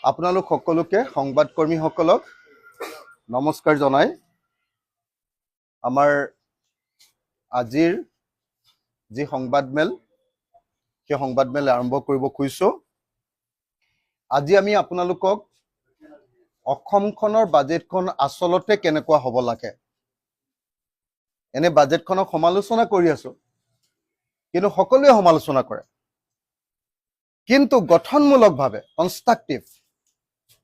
আপোনালোক সকলোকে সংবাদকৰ্মীসকলক নমস্কাৰ জনাই আমাৰ আজিৰ যি সংবাদমেল সেই সংবাদমেল আৰম্ভ কৰিব খুজিছো। আজি আমি আপোনালোকক অসমখনৰ বাজেটখন আচলতে কেনেকুৱা হ'ব লাগে এনে বাজেটখনক সমালোচনা কৰি আছো, কিন্তু সকলোৱে সমালোচনা কৰে, কিন্তু গঠনমূলকভাৱে কনষ্ট্ৰাকটিভ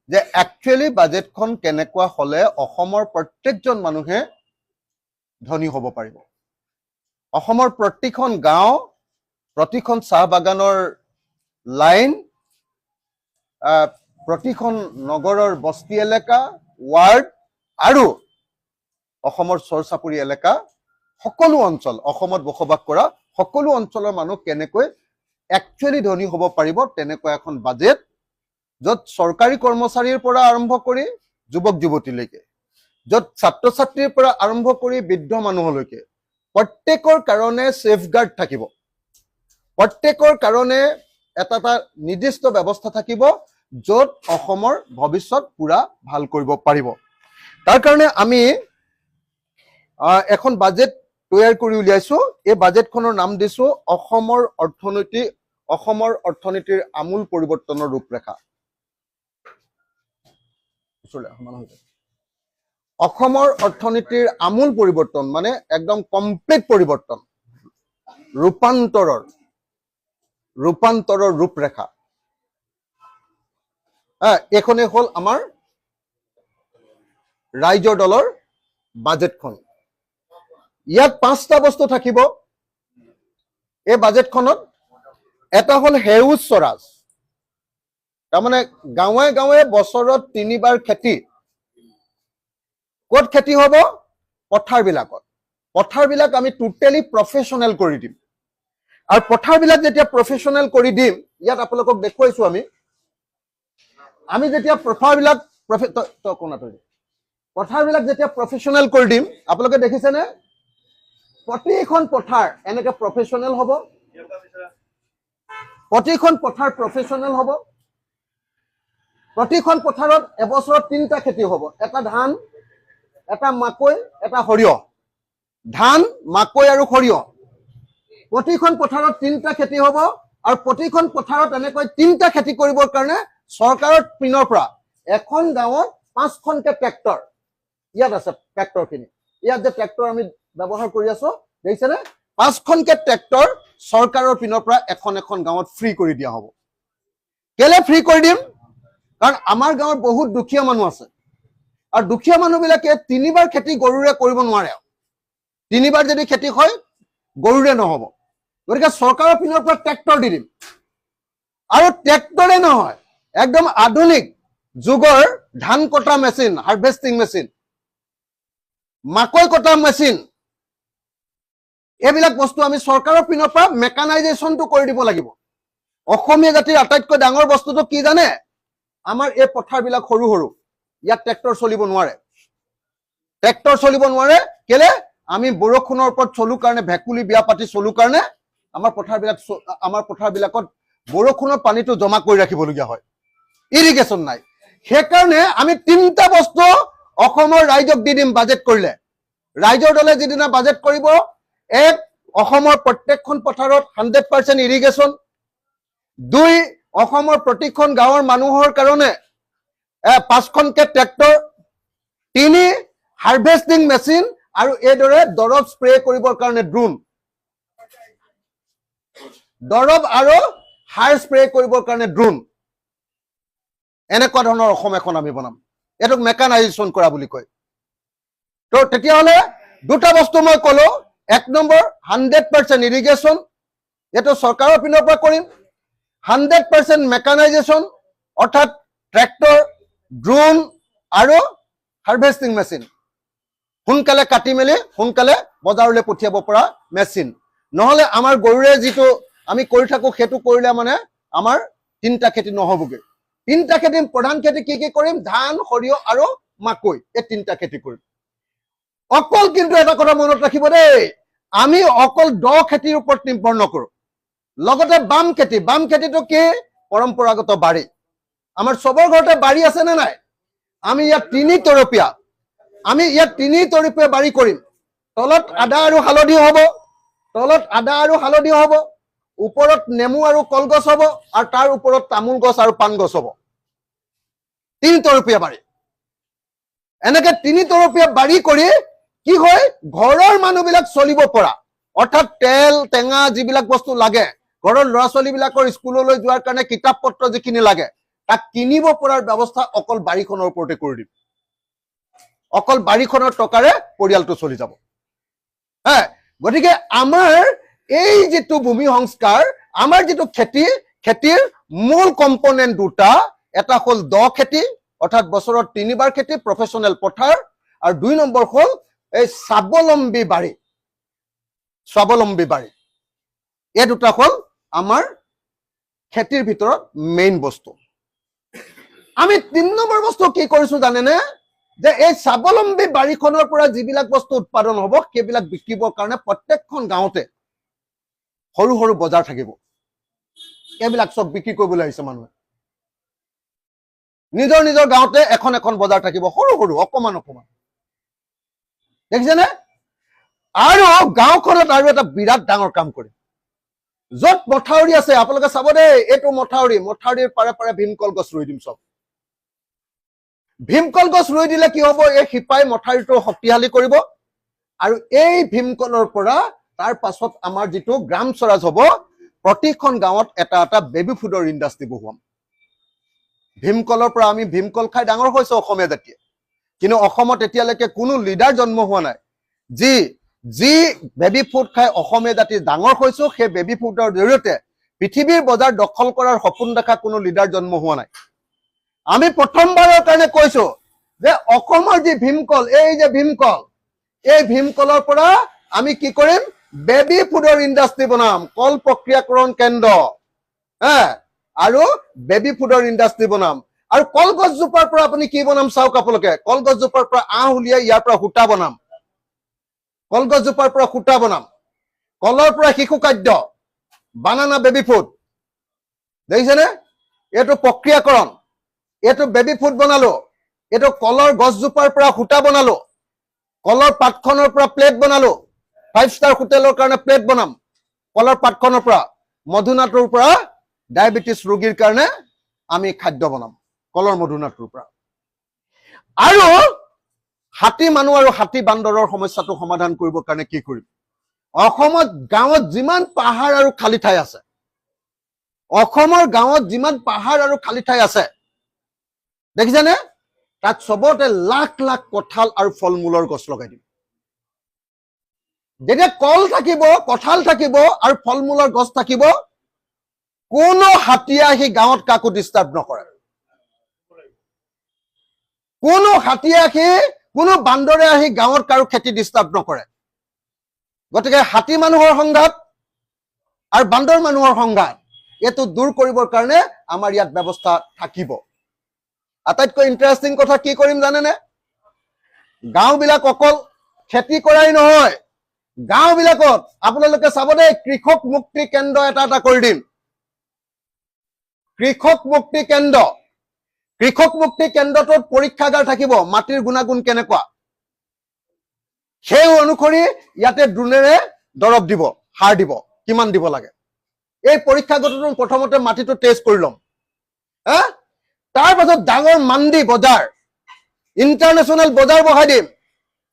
যে একচুৱেলি বাজেটখন কেনেকুৱা হলে অসমৰ প্ৰত্যেকজন মানুহে ধনী হ'ব পাৰিব। অসমৰ প্ৰতিখন গাঁও, প্ৰতিখন চাহ বাগানৰ লাইন, প্ৰতিখন নগৰৰ বস্তি এলেকা, ৱাৰ্ড আৰু অসমৰ চৰ চাপৰি এলেকা, সকলো অঞ্চল, অসমত বসবাস কৰা সকলো অঞ্চলৰ মানুহ কেনেকৈ একচুৱেলি ধনী হ'ব পাৰিব তেনেকুৱা এখন বাজেট, য'ত চৰকাৰী কৰ্মচাৰীৰ পৰা আৰম্ভ কৰি যুৱক যুৱতীলৈকে, য'ত ছাত্ৰ ছাত্ৰীৰ পৰা আৰম্ভ কৰি বৃদ্ধ মানুহলৈকে প্ৰত্যেকৰ কাৰণে ছেফগাৰ্ড থাকিব, প্ৰত্যেকৰ কাৰণে এটা নিৰ্দিষ্ট ব্যৱস্থা থাকিব য'ত অসমৰ ভৱিষ্যত পুৰা ভাল কৰিব পাৰিব। তাৰ কাৰণে আমি এখন বাজেট তৈয়াৰ কৰি উলিয়াইছো। এই বাজেটখনৰ নাম দিছো অসমৰ অৰ্থনীতিৰ আমূল পৰিৱৰ্তনৰ ৰূপৰেখা। অসমৰ অৰ্থনীতিৰ আমূল পৰিৱৰ্তন মানে একদম কমপ্লিট পৰিৱৰ্তন, ৰূপান্তৰৰ ৰূপৰেখা। এইখনেই হ'ল আমাৰ ৰাইজৰ দলৰ বাজেটখন। ইয়াত 5টা বস্তু থাকিব এই বাজেটখনত। এটা হ'ল সেউজ স্বৰাজ, তাৰমানে গাঁৱে গাঁৱে বছৰত 3বাৰ খেতি। ক'ত খেতি হ'ব? পথাৰবিলাকত। পথাৰবিলাক আমি টোটেলি প্ৰফেশ্যনেল কৰি দিম। আৰু পথাৰবিলাক যেতিয়া প্ৰফেশ্যনেল কৰি দিম, ইয়াত আপোনালোকক দেখুৱাইছো আমি যেতিয়া পথাৰবিলাক যেতিয়া প্ৰফেশ্যনেল কৰি দিম, আপোনালোকে দেখিছেনে প্ৰতিখন পথাৰ এনেকে প্ৰফেশ্যনেল হ'ব। প্ৰতিখন পথাৰ প্ৰফেশ্যনেল হ'ব। প্ৰতিখন পথাৰত এবছৰত 3টা খেতি হ'ব, এটা ধান, এটা মাকৈ, এটা সৰিয়হ। ধান, মাকৈ আৰু সৰিয়হ প্ৰতিখন পথাৰত 3টা খেতি হ'ব। আৰু প্ৰতিখন পথাৰত এনেকৈ 3টা খেতি কৰিবৰ কাৰণে চৰকাৰৰ পিনৰ পৰা এখন গাঁৱত 5খনকে ট্ৰেক্টৰ, ইয়াত আছে ট্ৰেক্টৰখিনি, ইয়াত যে ট্ৰেক্টৰ আমি ব্যৱহাৰ কৰি আছো দেখিছেনে, 5খনকে ট্ৰেক্টৰ চৰকাৰৰ পিনৰ পৰা এখন এখন গাঁৱত ফ্ৰী কৰি দিয়া হ'ব। কেলে ফ্ৰী কৰি দিম? কাৰণ আমাৰ গাঁৱত বহুত দুখীয়া মানুহ আছে, আৰু দুখীয়া মানুহবিলাকে 3বাৰ খেতি গৰুৰে কৰিব নোৱাৰে। 3বাৰ যদি খেতি হয় গৰুৰে নহ'ব, গতিকে চৰকাৰৰ পিনৰ পৰা ট্ৰেক্টৰ দি দিম। আৰু ট্ৰেক্টৰে নহয়, একদম আধুনিক যুগৰ ধান কটা মেচিন, হাৰ্ভেষ্টিং মেচিন, মাকৈ কটা মেচিন, এইবিলাক বস্তু আমি চৰকাৰৰ পিনৰ পৰা মেকানাইজেশ্যনটো কৰি দিব লাগিব। অসমীয়া জাতিৰ আটাইতকৈ ডাঙৰ বস্তুটো কি জানে? আমাৰ এই পথাৰবিলাক সৰু সৰু, ইয়াত ট্ৰেক্টৰ চলিব নোৱাৰে। ট্ৰেক্টৰ চলিব নোৱাৰে কেলে? আমি বৰষুণৰ ওপৰত চলো কাৰণে, ভেকুলী বিয়া পাতি চলো কাৰণে আমাৰ পথাৰবিলাকত বৰষুণৰ পানীটো জমা কৰি ৰাখিবলগীয়া হয়, ইৰিগেশ্যন নাই। সেইকাৰণে আমি 3টা বস্তু অসমৰ ৰাইজক দি দিম বাজেট কৰিলে। ৰাইজৰ দলে যিদিনা বাজেট কৰিব, এক, অসমৰ প্ৰত্যেকখন পথাৰত 100% ইৰিগেশ্যন। 2, অসমৰ প্ৰতিখন গাঁৱৰ মানুহৰ কাৰণে 5খনকে ট্ৰেক্টৰ। 3, হাৰ্ভেষ্টিং মেচিন, আৰু এইদৰে দৰৱ স্প্ৰে কৰিবৰ কাৰণে ড্ৰোন, দৰৱ আৰু সাৰ স্প্ৰে কৰিবৰ কাৰণে ড্ৰোন। এনেকুৱা ধৰণৰ অসম এখন আমি বনাম, এইটোক মেকানাইজেশ্যন কৰা বুলি কয়। তো তেতিয়াহ'লে 2টা বস্তু মই ক'লো। 1 নম্বৰ 100% ইৰিগেশ্যন, এইটো চৰকাৰৰ পিনৰ পৰা কৰিম। 100% মেকানাইজেশ্যন, অৰ্থাৎ ট্ৰেক্টৰ, ড্ৰোন আৰু হাৰ্ভেষ্টিং মেচিন, সোনকালে কাটি মেলি সোনকালে বজাৰলৈ পঠিয়াব পৰা মেচিন। নহ'লে আমাৰ গৰুৰে যিটো আমি কৰি থাকো সেইটো কৰিলে মানে আমাৰ 3টা খেতি নহ'বগৈ। 3টা খেতি, প্ৰধান খেতি কি কি কৰিম? ধান, সৰিয়হ আৰু মাকৈ, এই 3টা খেতি কৰিম। অকল কিন্তু এটা কথা মনত ৰাখিব দেই, আমি অকল দ খেতিৰ ওপৰত নিৰ্ভৰ নকৰো, লগতে বাম খেতি। বাম খেতিটো কি? পৰম্পৰাগত বাৰী। আমাৰ চবৰ ঘৰতে বাৰী আছে নে নাই? আমি ইয়াত 3 তৰপীয়া বাৰী কৰিম। তলত আদা আৰু হালধি হ'ব, ওপৰত নেমু আৰু কলগছ হ'ব, আৰু তাৰ ওপৰত তামোল গছ আৰু পাণ গছ হ'ব। 3 তৰপীয়া বাৰী। এনেকে 3 তৰপীয়া বাৰী কৰি কি হয়, ঘৰৰ মানুহবিলাক চলিব পৰা, অৰ্থাৎ তেল টেঙা যিবিলাক বস্তু লাগে, ঘৰৰ ল'ৰা ছোৱালীবিলাকৰ স্কুললৈ যোৱাৰ কাৰণে কিতাপ পত্ৰ যিখিনি লাগে, তাক কিনিব পৰাৰ ব্যৱস্থা অকল বাৰীখনৰ ওপৰতে কৰি দিম। অকল বাৰীখনৰ টকাৰে পৰিয়ালটো চলি যাব। গতিকে আমাৰ এই যিটো ভূমি সংস্কাৰ, আমাৰ যিটো খেতিৰ মূল কম্পনেণ্ট দুটা, এটা হ'ল দ খেতি, অৰ্থাৎ বছৰত 3 বাৰ খেতি, প্ৰফেচনেল পথাৰ, আৰু 2 নম্বৰ হ'ল এই স্বাৱলম্বী বাৰী। এই দুটা হ'ল আমাৰ খেতিৰ ভিতৰত মেইন বস্তু। আমি 3 নম্বৰ বস্তু কি কৰিছো জানেনে? যে এই স্বাৱলম্বী বাৰীখনৰ পৰা যিবিলাক বস্তু উৎপাদন হ'ব, সেইবিলাক বিকিবৰ কাৰণে প্ৰত্যেকখন গাঁৱতে সৰু সৰু বজাৰ থাকিব। এইবিলাক চব বিক্ৰী কৰিবলৈ আহিছে মানুহে। নিজৰ নিজৰ গাঁৱতে এখন এখন বজাৰ থাকিব, সৰু সৰু অকমান। দেখিছেনে? আৰু গাঁওখনত আৰু এটা বিৰাট ডাঙৰ কাম কৰিম। য'ত মথাউৰি আছে, আপোনালোকে চাব দেই, এইটো মথাউৰিৰ পাৰে পাৰে ভীমকল গছ ৰুই দিম। চব ভীমকল গছ ৰুই দিলে কি হ'ব, এই শিপাই মথাউৰিটো শক্তিশালী কৰিব, আৰু এই ভীমকলৰ পৰা তাৰ পাছত আমাৰ যিটো গ্ৰাম স্বৰাজ হ'ব, প্ৰতিখন গাঁৱত এটা এটা বেবী ফুডৰ ইণ্ডাষ্ট্ৰী বহুৱাম। ভীমকলৰ পৰা আমি ভীমকল খাই ডাঙৰ হৈছো অসমীয়া জাতিয়ে, কিন্তু অসমত এতিয়ালৈকে কোনো লিডাৰ জন্ম হোৱা নাই যি বেবী ফুড খাই অসমীয়া জাতি ডাঙৰ হৈছো। সেই বেবী ফুডৰ জৰিয়তে পৃথিৱীৰ বজাৰ দখল কৰাৰ সপোন দেখা কোনো লিডাৰ জন্ম হোৱা নাই। আমি প্ৰথমবাৰৰ কাৰণে কৈছো যে অসমৰ যি ভীমকল, এই যে ভীমকল, এই ভীমকলৰ পৰা আমি কি কৰিম, বেবী ফুডৰ ইণ্ডাষ্ট্ৰী বনাম, কল প্ৰক্ৰিয়াকৰণ কেন্দ্ৰ, আৰু বেবী ফুডৰ ইণ্ডাষ্ট্ৰী বনাম। আৰু কলগছজোপাৰ পৰা আপুনি কি বনাম চাওক আপোনালোকে, কলগছজোপাৰ পৰা আঁহ উলিয়াই ইয়াৰ পৰা সূতা বনাম, কলৰ পৰা শিশু খাদ্য, বানানা বেবী ফুড। দেখিছেনে? এইটো প্ৰক্ৰিয়াকৰণ, এইটো বেবী ফুড বনালো, এইটো কলৰ গছজোপাৰ পৰা সূতা বনালো, কলৰ পাতখনৰ পৰা প্লেট বনালো, 5 ষ্টাৰ হোটেলৰ কাৰণে প্লেট বনাম, কলৰ পাতখনৰ পৰা, মধুনাটোৰ পৰা ডায়েবেটিছ ৰোগীৰ কাৰণে আমি খাদ্য বনাম, কলৰ মধুনাটোৰ পৰা। আৰু হাতী মানুহ আৰু হাতী বান্দৰৰ সমস্যাটো সমাধান কৰিবৰ কাৰণে কি কৰিম, অসমত গাঁৱত যিমান পাহাৰ আৰু খালী ঠাই আছে, অসমৰ গাঁৱত যিমান পাহাৰ আৰু খালী ঠাই আছে, দেখিছেনে? তাত চবতে লাখ লাখ কঁঠাল আৰু ফল মূলৰ গছ লগাই দিম। যেতিয়া কল থাকিব, কঁঠাল থাকিব আৰু ফল মূলৰ গছ থাকিব, কোনো হাতীয়ে আহি গাঁৱত কাকো ডিষ্টাৰ্ব নকৰে। কোনো বান্দৰে আহি গাঁৱত কাৰো খেতি ডিষ্টাৰ্ব নকৰে। গতিকে হাতী মানুহৰ সংঘাত আৰু বান্দৰ মানুহৰ সংঘাত, এইটো দূৰ কৰিবৰ কাৰণে আমাৰ ইয়াত ব্যৱস্থা থাকিব। আটাইতকৈ ইণ্টাৰেষ্টিং কথা কি কৰিম জানেনে? গাঁওবিলাক অকল খেতি কৰাই নহয়, গাঁওবিলাকত আপোনালোকে চাব দেই, কৃষক মুক্তি কেন্দ্ৰ এটা এটা কৰি দিম। কৃষক মুক্তি কেন্দ্ৰটোত পৰীক্ষাগাৰ থাকিব, মাটিৰ গুণাগুণ কেনেকুৱা, সেই অনুসৰি ইয়াতে ড্ৰোনেৰে দৰৱ দিব, সাৰ দিব, কিমান দিব লাগে। এই পৰীক্ষাগাৰটো প্ৰথমতে মাটিটো টেষ্ট কৰি ল'ম। তাৰ পাছত ডাঙৰ মান্দি বজাৰ, ইণ্টাৰনেশ্যনেল বজাৰ বহাই দিম।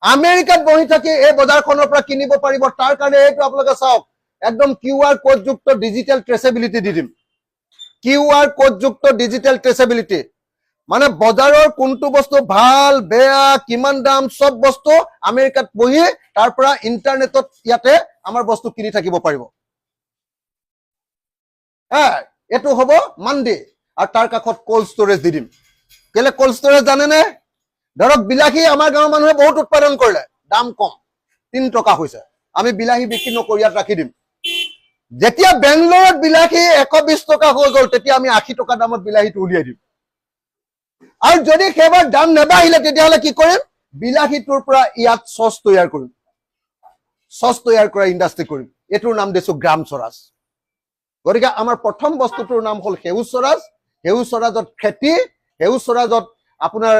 আমেৰিকাত বহি থাকি এই বজাৰখনৰ পৰা কিনিব পাৰিব। তাৰ কাৰণে এইটো আপোনালোকে চাওক, একদম QR কোডযুক্ত ডিজিটেল ট্ৰেচেবিলিটি দি দিম। QR কোডযুক্ত ডিজিটেল ট্ৰেচেবিলিটি মানে বজাৰৰ কোনটো বস্তু ভাল বেয়া কিমান দাম সব বস্তু আমেৰিকাত বহি তাৰ পৰা ইন্টাৰনেটত ইয়াতে আমাৰ বস্তু কিনি থাকিব পাৰিব। এটো হ'ব মান্দি আৰু তাৰ কাষত কোল্ড ষ্টৰেজ দি দিম। কেলে কোল্ড ষ্টৰেজ জানেনে? ধৰক বিলাহী আমাৰ গাঁৱৰ মানুহে বহুত উৎপাদন কৰিলে, দাম কম, 3 টকা হৈছে, আমি বিলাহী বিক্ৰী নকৰি ইয়াত ৰাখি দিম। যেতিয়া বেংগলোৰত বিলাহী 120 টকা হৈ গ'ল, তেতিয়া আমি 80 টকা দামত বিলাহীটো উলিয়াই দিম। আৰু যদি সেইবাৰ দাম নেবাঢ়িলে তেতিয়াহ'লে কি কৰিম? বিলাহীটোৰ পৰা ইয়াত চচ তৈয়াৰ কৰিম, চচ তৈয়াৰ কৰা ইণ্ডাষ্ট্ৰী কৰিম। এইটোৰ নাম দিছো গ্ৰাম স্বৰাজ। গতিকে আমাৰ প্ৰথম বস্তুটোৰ নাম হ'ল সেউজ স্বৰাজ, সেউজ স্বৰাজত খেতি, সেউজ স্বৰাজত আপোনাৰ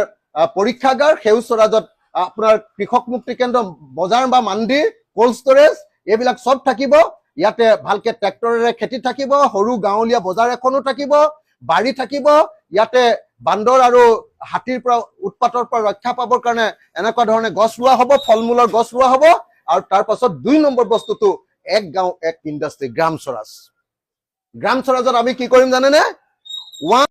পৰীক্ষাগাৰ, সেউজ স্বৰাজত আপোনাৰ কৃষক মুক্তি কেন্দ্ৰ, বজাৰ বা মান্দি, কোল্ড ষ্টৰেজ এইবিলাক চব থাকিব। ইয়াতে ভালকে ট্ৰেক্টৰেৰে খেতি থাকিব, সৰু গাঁৱলীয়া বজাৰ এখনো থাকিব, বাৰী থাকিব। ইয়াতে বান্দৰ আৰু হাতীৰ পৰা উৎপাতৰ পৰা ৰক্ষা পাবৰ কাৰণে এনেকুৱা ধৰণে গছ ৰোৱা হ'ব, ফল মূলৰ গছ ৰোৱা হ'ব। আৰু তাৰ পাছত 2 নম্বৰ বস্তুটো এক গাঁও এক ইণ্ডাষ্ট্ৰী, গ্ৰাম স্বৰাজ। গ্ৰাম স্বৰাজত আমি কি কৰিম জানেনে?